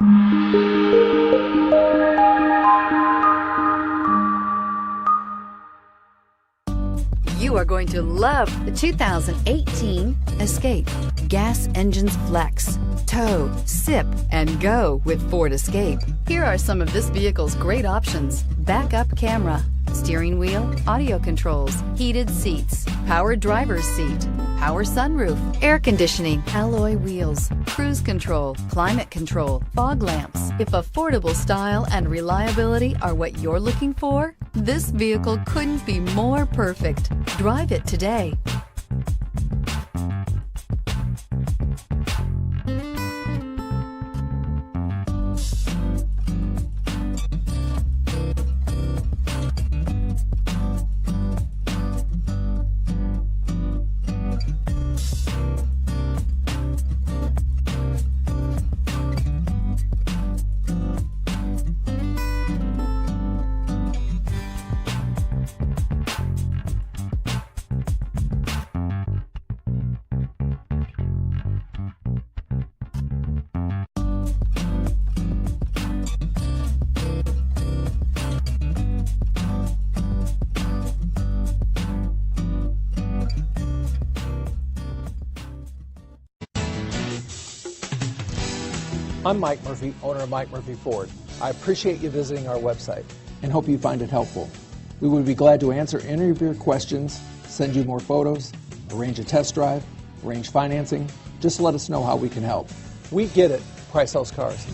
You are going to love the 2018 Escape. Gas engines flex, tow, sip, and go with Ford Escape. Here are some of this vehicle's great options: backup camera, steering wheel audio controls, heated seats, power driver's seat, power sunroof, air conditioning, alloy wheels, cruise control, climate control, fog lamps. If affordable style and reliability are what you're looking for, this vehicle couldn't be more perfect. Drive it today. I'm Mike Murphy, owner of Mike Murphy Ford. I appreciate you visiting our website and hope you find it helpful. We would be glad to answer any of your questions, send you more photos, arrange a test drive, arrange financing. Just let us know how we can help. We get it. Price sells cars.